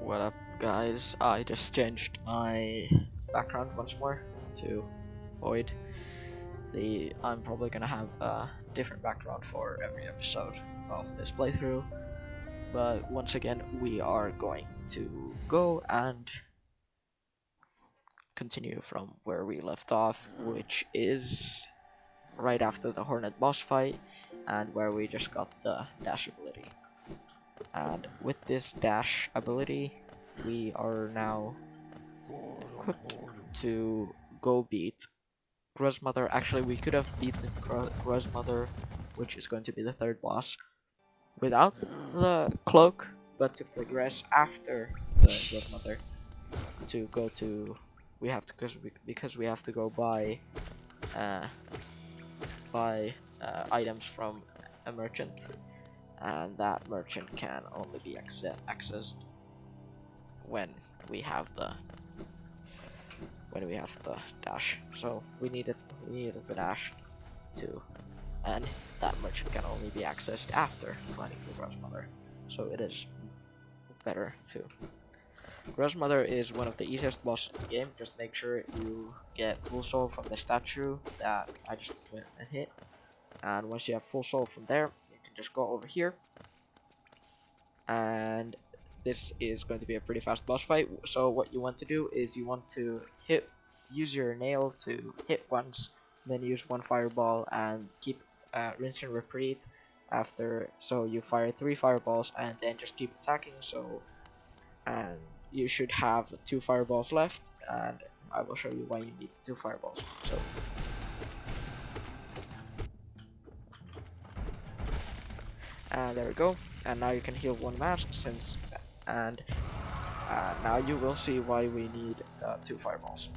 What up, guys? I just changed my background once more to void. I'm probably gonna have a different background for every episode of this playthrough, but once again we are going to go and continue from where we left off, which is right after the Hornet boss fight and where we just got the dash ability. And with this dash ability, we are now equipped to go beat Gruzmother. Actually, we could have beaten Gruzmother, which is going to be the third boss, without the cloak, but to progress after the Gruzmother, to go to, we have to, because we have to go uh, buy items from a merchant, and that merchant can only be accessed when we have the dash. So we needed the dash too, and that merchant can only be accessed after finding the Gruzmother. So it is better to. Gruzmother is one of the easiest bosses in the game. Just make sure you get full soul from the statue that I just went and hit, and once you have full soul from there, you can just go over here, and this is going to be a pretty fast boss fight. So what you want to do is you want to use your nail to hit once, then use one fireball and keep rinse and repeat after. So you fire 3 fireballs and then just keep attacking. So, and you should have 2 fireballs left, and I will show you why you need 2 fireballs. So there we go, and now you can heal 1 mask and now you will see why we need 2 fireballs.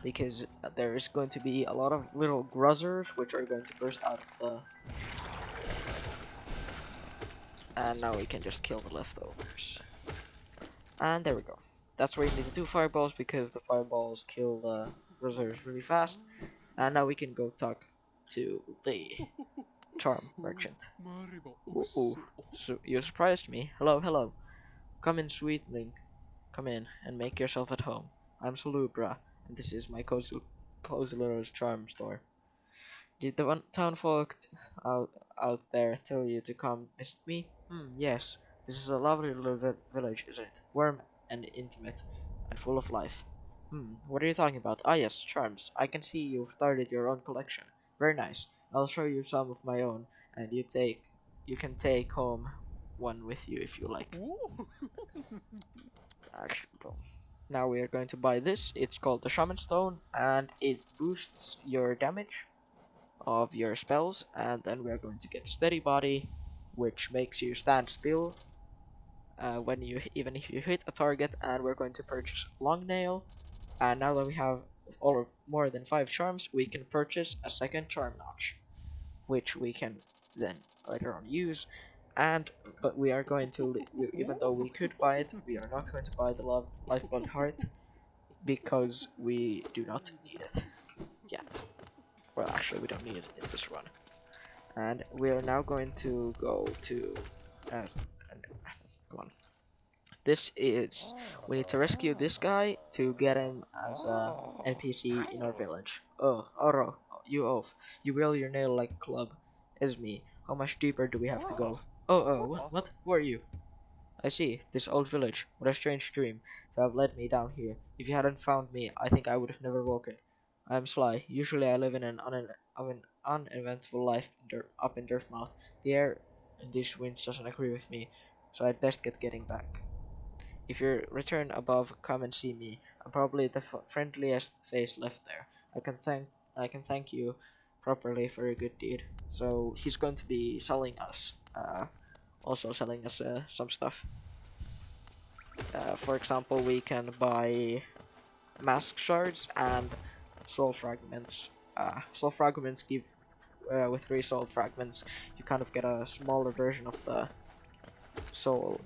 Because there is going to be a lot of little gruzzers which are going to burst out of the... And now we can just kill the leftovers. And there we go. That's why you need the 2 fireballs, because the fireballs kill the gruzzers really fast. And now we can go talk to the charm merchant. Ooh, so you surprised me. Hello, hello. Come in, sweetling. Come in and make yourself at home. I'm Salubra, and this is my cozy little charm store. Did the townfolk out there tell you to come visit me? Yes. This is a lovely little village, isn't it? Warm and intimate, and full of life. What are you talking about? Ah yes, charms. I can see you've started your own collection. Very nice. I'll show you some of my own, and you can take home one with you if you like. Action, boom. Now we are going to buy this. It's called the Shaman Stone, and it boosts your damage of your spells. And then we are going to get Steady Body, which makes you stand still even if you hit a target. And we're going to purchase Long Nail. And now that we have more than 5 charms, we can purchase a second charm notch, which we can then later on use. But we are going to, even though we could buy it, we are not going to buy the Lifeblood Heart, because we do not need it yet. Well, actually, we don't need it in this run. And we are now going to go to, come on. We need to rescue this guy to get him as a NPC in our village. Oh, Oro, you oaf. You wield your nail like a club. Is me. How much deeper do we have to go? What? Who are you? I see. This old village. What a strange dream to have led me down here. If you hadn't found me, I think I would have never woken. I am Sly. Usually I live in an uneventful life up in Dirtmouth. The air in these winds doesn't agree with me, so I'd best getting back. If you return above, come and see me. I'm probably the friendliest face left there. I can thank you properly for a good deed. So he's going to be selling us, some stuff. For example, we can buy mask shards and soul fragments. Soul fragments give with 3 soul fragments, you kind of get a smaller version of the soul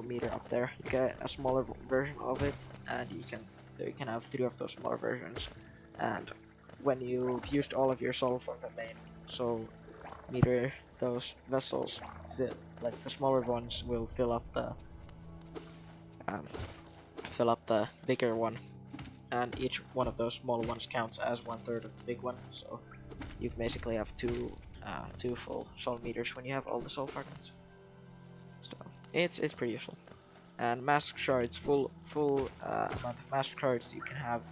meter up there. You get a smaller version of it, and you can have 3 of those smaller versions. And when you've used all of your soul from the main soul meter, those vessels, the smaller ones will fill up um, fill up the bigger one, and each one of those small ones counts as 1/3 of the big one. So you basically have two full soul meters when you have all the soul fragments. So it's pretty useful. And mask shards, full amount of mask shards you can have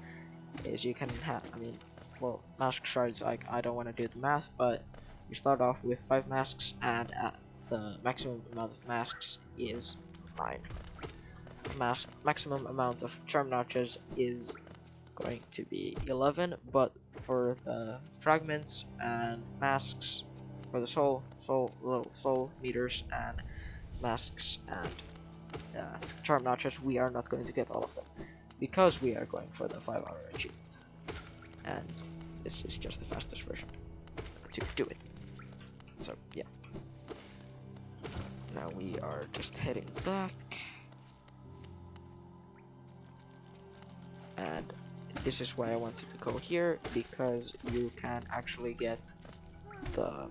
is you can have. I mean, well, mask shards. I don't want to do the math, but you start off with 5 masks, and the maximum amount of masks is 9. Maximum amount of charm notches is going to be 11, but for the fragments and masks, for the little soul meters and masks and charm notches, we are not going to get all of them because we are going for the 5-hour achievement, and this is just the fastest version to do it. So yeah, now we are just heading back, and this is why I wanted to go here, because you can actually get the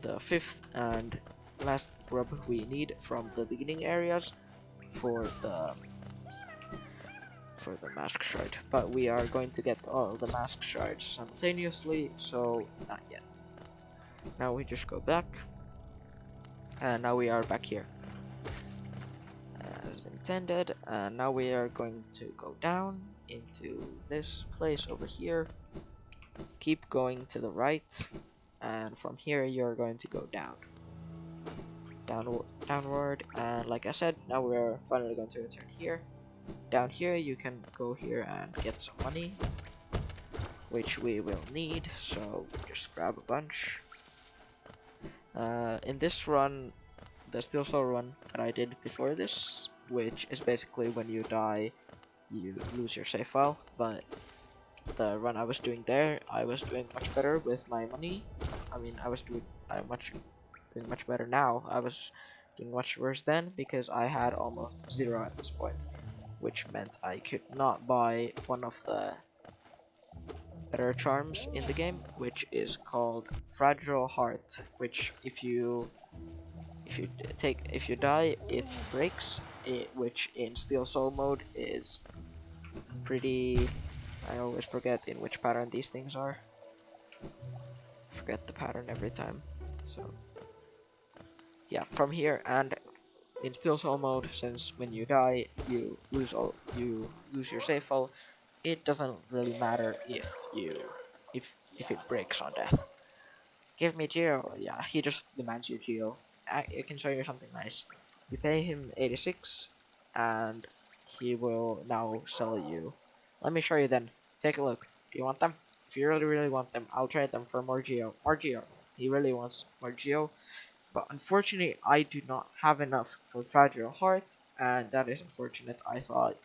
5th and last grub we need from the beginning areas for the mask shard, but we are going to get all the mask shards simultaneously, so not yet. Now we just go back, and now we are back here as intended, and now we are going to go down into this place over here, keep going to the right, and from here you're going to go downward, and like I said, now we're finally going to return here. Down here you can go here and get some money, which we will need, so just grab a bunch. In this run, the Steel Soul run that I did before this, which is basically when you die you lose your save file, but the run I was doing there, I was doing much better with my money. I mean, I was doing much better now. I was doing much worse then because I had almost 0 at this point, which meant I could not buy one of the better charms in the game, which is called Fragile Heart, which if you die it breaks, which in Steel Soul mode is pretty. I always forget in which pattern these things are. Forget the pattern every time. So yeah, from here, and in Steel Soul mode, since when you die you lose your save file, it doesn't really matter if it breaks on death. Give me Geo. Yeah, he just demands you Geo. I can show you something nice. You pay him 86, and he will now sell you. Let me show you then. Take a look. Do you want them? If you really want them, I'll trade them for more Geo. More Geo. He really wants more Geo, but unfortunately I do not have enough for Fragile Heart, and that is unfortunate. I thought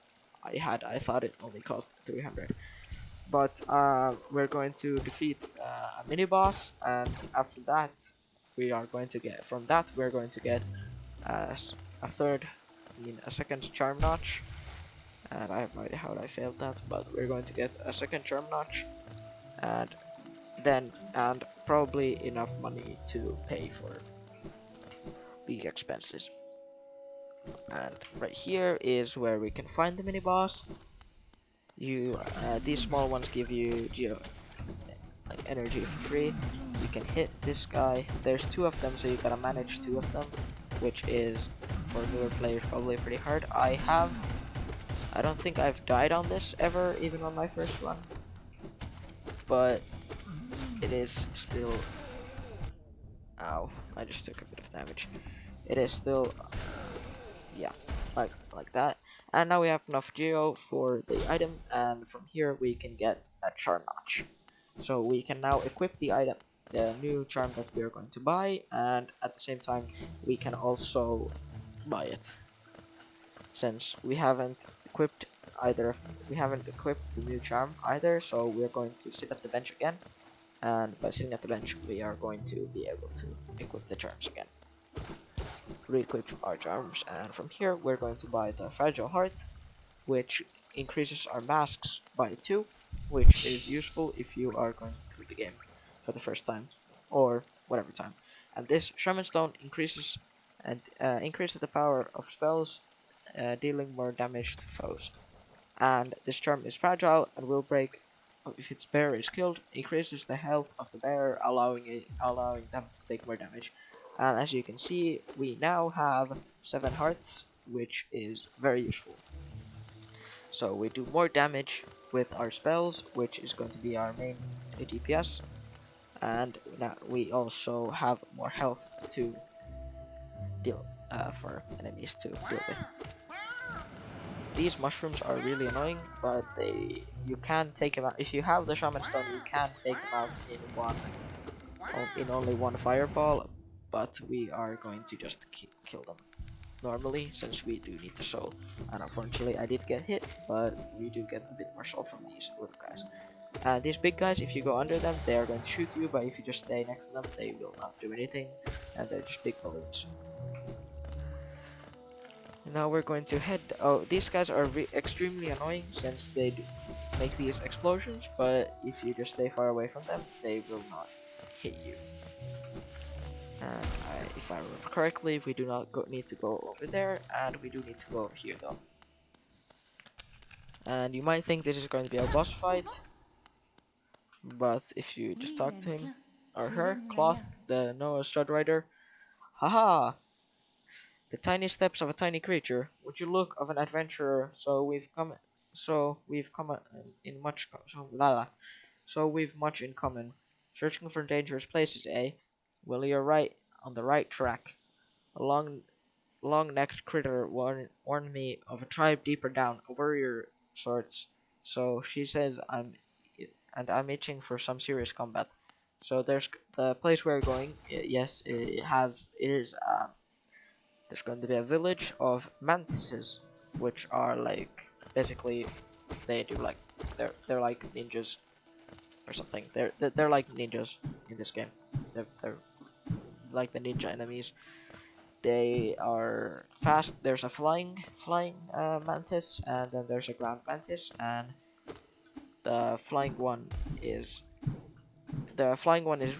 it only cost 300. But we're going to defeat a mini boss, and after that we're going to get a third, a second charm notch, and I have no idea how I failed that, but we're going to get a second charm notch, and probably enough money to pay for the expenses. And right here is where we can find the mini boss. These small ones give you energy for free. You can hit this guy. There's 2 of them, so you gotta manage 2 of them, which is for newer players probably pretty hard. I don't think I've died on this ever, even on my first run, but it is still. Ow! I just took a bit of damage. It is still, yeah, like that. And now we have enough geo for the item, and from here we can get a charm notch. So we can now equip the item, the new charm that we are going to buy, and at the same time we can also buy it. Since we haven't equipped the new charm either, so we're going to sit at the bench again, and by sitting at the bench we are going to be able to equip the charms again. Re-equip our charms, and from here we're going to buy the Fragile Heart, which increases our masks by 2, which is useful if you are going through the game for the first time or whatever time. And this Shaman Stone increases the power of spells dealing more damage to foes. And this charm is fragile and will break if its bearer is killed. Increases the health of the bearer, allowing them to take more damage. And as you can see, we now have 7 hearts, which is very useful. So we do more damage with our spells, which is going to be our main DPS, and now we also have more health to deal for enemies to deal with. These mushrooms are really annoying, but you can take them out if you have the shaman stone. You can take them out in only one fireball, but we are going to just kill them normally since we do need the soul. And unfortunately, I did get hit, but we do get a bit more soul from these little guys. These big guys, if you go under them, they are going to shoot you, but if you just stay next to them, they will not do anything, and they're just big balloons. Now we're going to head. Oh, these guys are extremely annoying since they do make these explosions, but if you just stay far away from them, they will not hit you. And if I remember correctly, we do not need to go over there, and we do need to go over here though. And you might think this is going to be a boss fight, but if you just talk to him or her, Cloth, the Noah Strudrider, haha! The tiny steps of a tiny creature. Would you look of an adventurer? So we've come in much. So we've much in common. Searching for dangerous places, eh? Well, you're right on the right track. A long-necked critter warned me of a tribe deeper down, a warrior sorts. So she says I'm itching for some serious combat. So there's the place we're going. Yes, there's going to be a village of mantises, which are like basically they do like they're like ninjas or something. They're like ninjas in this game. They're like the ninja enemies. They are fast. There's a flying mantis, and then there's a ground mantis, and the flying one is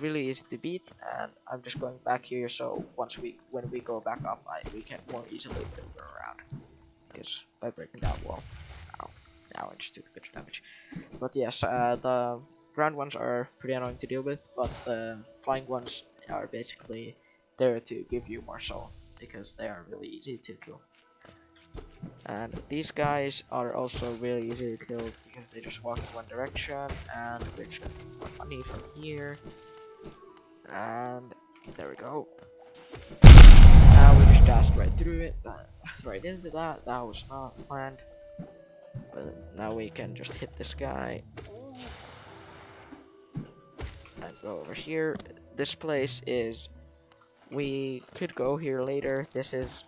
really easy to beat. And I'm just going back here, so when we go back up, we can more easily maneuver around. Because by breaking that wall, now I just took a bit of damage. But yes, the ground ones are pretty annoying to deal with, but the flying ones are basically there to give you more soul, because they are really easy to kill. And these guys are also really easy to kill because they just walk in one direction, and we're just gonna get more money from here. And there we go. Now we just dashed right through it, right into that. That was not planned. But now we can just hit this guy and go over here. This place is. We could go here later. This is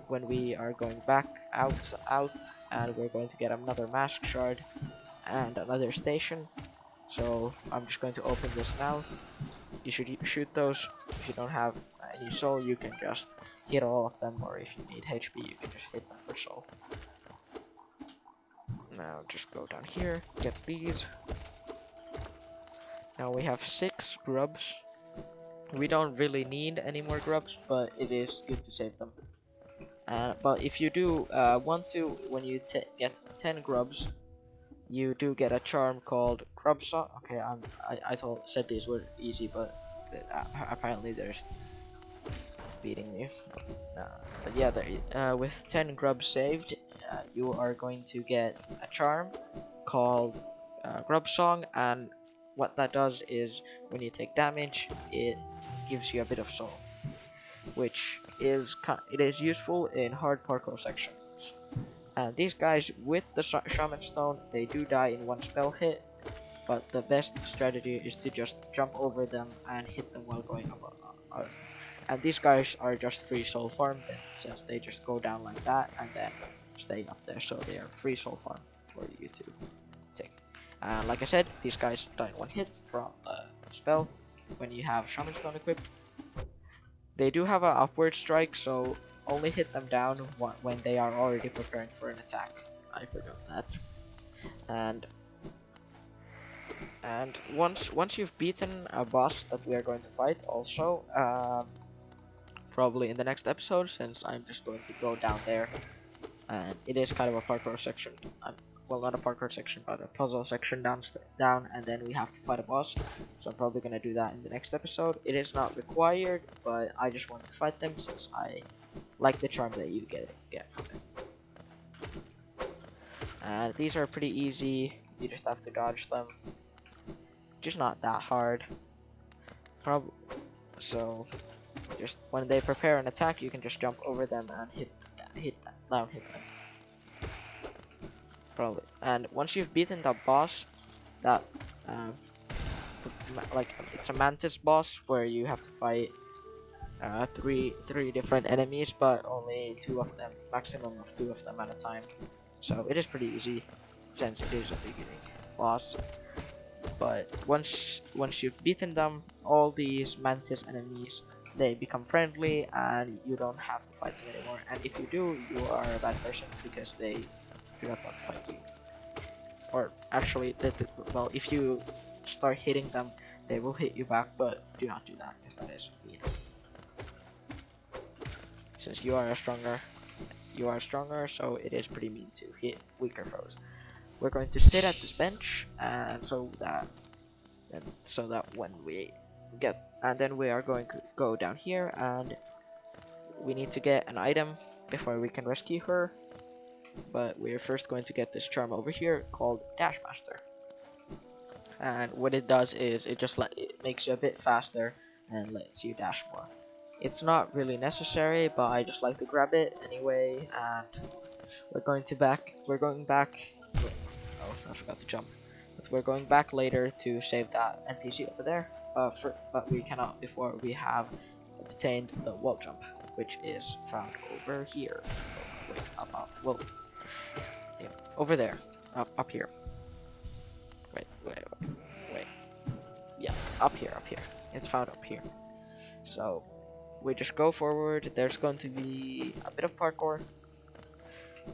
when we are going back out, and we're going to get another mask shard and another station. So I'm just going to open this now. You should shoot those. If you don't have any soul, you can just hit all of them, or if you need HP, you can just hit them for soul. Now just go down here, get these. Now we have 6 grubs. We don't really need any more grubs, but it is good to save them. But if you do want to, when you get 10 grubs, you do get a charm called Grub Song. Okay, I said these were easy, but apparently there's beating me. But yeah, with 10 grubs saved, you are going to get a charm called Grub Song, and what that does is when you take damage, it gives you a bit of soul, which is useful in hard parkour sections. And these guys with the shaman stone, they do die in one spell hit, but the best strategy is to just jump over them and hit them while going up. And these guys are just free soul farm, since they just go down like that and then stay up there, so they are free soul farm for you to take. And like I said, these guys die in one hit from the spell when you have shaman stone equipped. They do have an upward strike, so only hit them down when they are already preparing for an attack. I forgot that. And once you've beaten a boss that we are going to fight, also probably in the next episode, since I'm just going to go down there and it is kind of a parkour section. Well, not a parkour section, but a puzzle section down, and then we have to fight a boss. So I'm probably gonna do that in the next episode. It is not required, but I just want to fight them since I like the charm that you get from it. And these are pretty easy. You just have to dodge them. Just not that hard. So just when they prepare an attack, you can just jump over them and hit them. Probably. And once you've beaten the boss, that uh, like it's a mantis boss where you have to fight three different enemies, but only two of them, maximum of two of them at a time. So it is pretty easy since it is a beginning boss. But once you've beaten them, all these mantis enemies, they become friendly and you don't have to fight them anymore. And if you do, you are a bad person because they do not want to fight you. Or actually, well, if you start hitting them, they will hit you back, but do not do that because that is mean. Since you are stronger, so it is pretty mean to hit weaker foes. We're going to sit at this bench, and so that when we get, and then we are going to go down here, and we need to get an item before we can rescue her. But we're first going to get this charm over here called Dash Master. And what it does is it makes you a bit faster and lets you dash more. It's not really necessary, but I just like to grab it anyway. And we're going back. Oh, I forgot to jump. But we're going back later to save that NPC over there. But we cannot before we have obtained the wall jump, which is found over here. Oh, wait, well, yeah, over there, up here. Wait. Yeah, up here. It's found up here. So we just go forward. There's going to be a bit of parkour,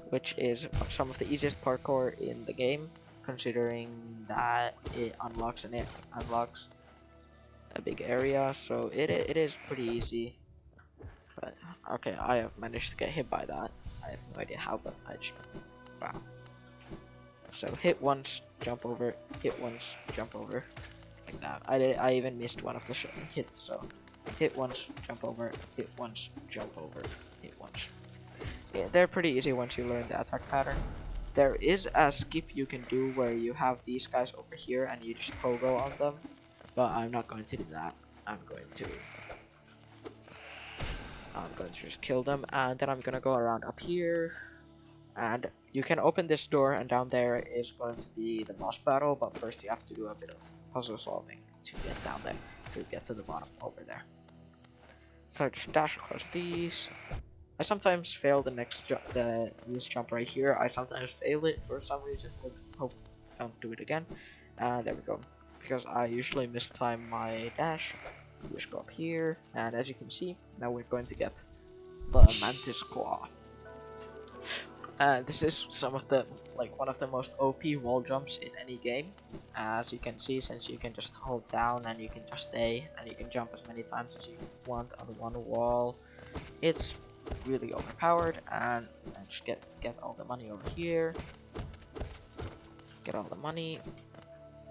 which is some of the easiest parkour in the game, considering that it unlocks a big area. So it is pretty easy. But okay, I have managed to get hit by that. I have no idea how, but wow. So hit once, jump over, hit once, jump over, like that. I even missed one of the hits, so hit once, jump over, hit once, jump over, hit once. Yeah, they're pretty easy once you learn the attack pattern. There is a skip you can do where you have these guys over here and you just pogo on them, but I'm not going to do that. I'm going to just kill them, and then I'm gonna go around up here. And you can open this door, and down there is going to be the boss battle, but first you have to do a bit of puzzle solving to get down there, to get to the bottom over there. So just dash across these. I sometimes fail this jump right here. I sometimes fail it for some reason. Let's hope I don't do it again. There we go. Because I usually mistime my dash. We just go up here, and as you can see, now we're going to get the mantis claw. This is one of the most OP wall jumps in any game. As you can see, since you can just hold down and you can just stay and you can jump as many times as you want on one wall. It's really overpowered, and just get all the money over here. Get all the money.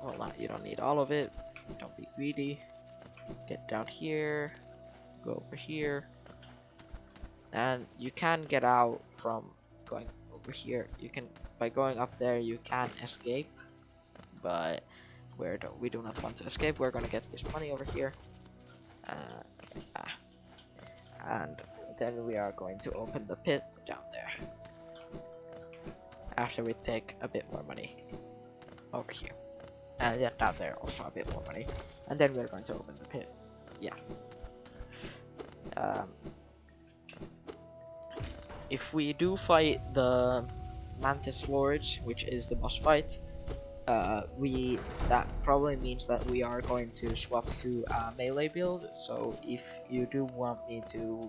Well, you don't need all of it. Don't be greedy. Get down here. Go over here. And you can get out from going over here. By going up there you can escape, but we do not want to escape. We're gonna get this money over here, and then we are going to open the pit down there after we take a bit more money over here, and then down there also a bit more money, and then we're going to open the pit. Yeah. If we do fight the Mantis Lords, which is the boss fight, that probably means that we are going to swap to a melee build. So if you do want me to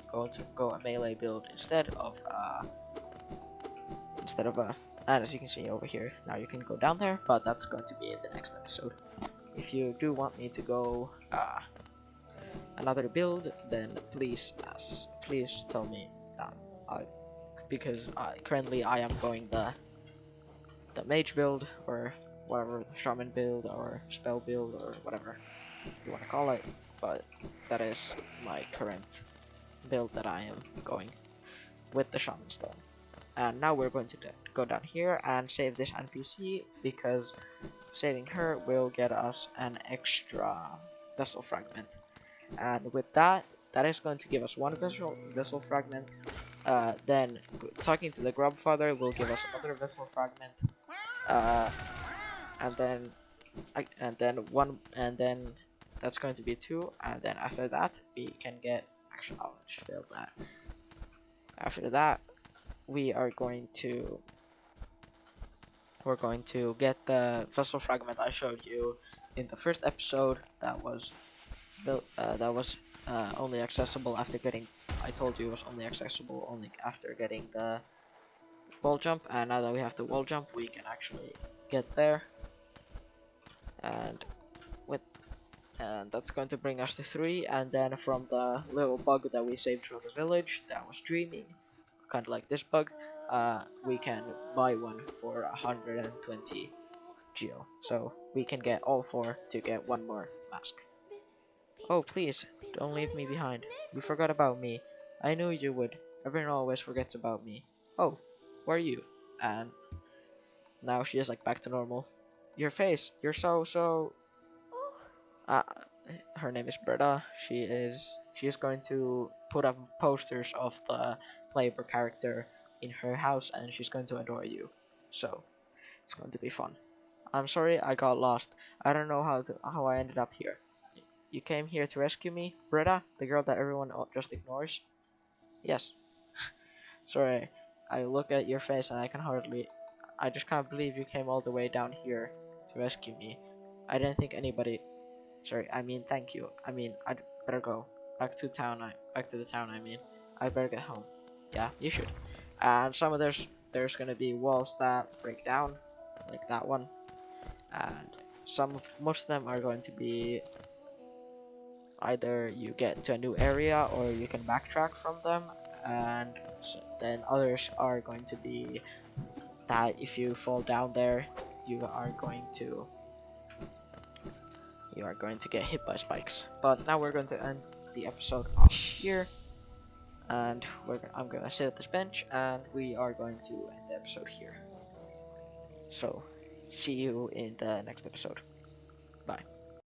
go a melee build instead of and as you can see over here, now you can go down there, but that's going to be in the next episode. If you do want me to go another build, then please tell me. because currently I am going the mage build, or whatever, the shaman build or spell build or whatever you want to call it, but that is my current build that I am going with the shaman stone. And now we're going to go down here and save this NPC, because saving her will get us an extra vessel fragment. And with that, that is going to give us one vessel fragment. Then talking to the Grubfather will give us another vessel fragment. Uh, and then and then that's going to be 2, and then after that we can get, actually I'll just build that. After that we are going to get the vessel fragment I showed you in the first episode that was built only accessible after getting, I told you it was only accessible only after getting the wall jump, and now that we have the wall jump we can actually get there. And with that's going to bring us to 3, and then from the little bug that we saved from the village that was dreaming, kind of like this bug, we can buy one for 120 geo, so we can get all 4 to get 1 more mask. Oh please, don't leave me behind. You forgot about me. I knew you would. Everyone always forgets about me. Oh, who are you? And now she is like back to normal. Your face, you're so uh, her name is Britta. She is going to put up posters of the playable character in her house, and she's going to adore you. So it's going to be fun. I'm sorry I got lost. I don't know how I ended up here. You came here to rescue me, Britta, the girl that everyone just ignores? Yes. Sorry. I look at your face and I just can't believe you came all the way down here to rescue me. I didn't think anybody. Sorry, I mean thank you. I mean I'd better go back to town. Back to the town. I mean I better get home. Yeah, you should. And some of there's gonna be walls that break down, like that one, and most of them are going to be either you get to a new area or you can backtrack from them, and then others are going to be that if you fall down there, you are going to get hit by spikes. But now we're going to end the episode off here, and I'm gonna sit at this bench, and we are going to end the episode here. So, see you in the next episode.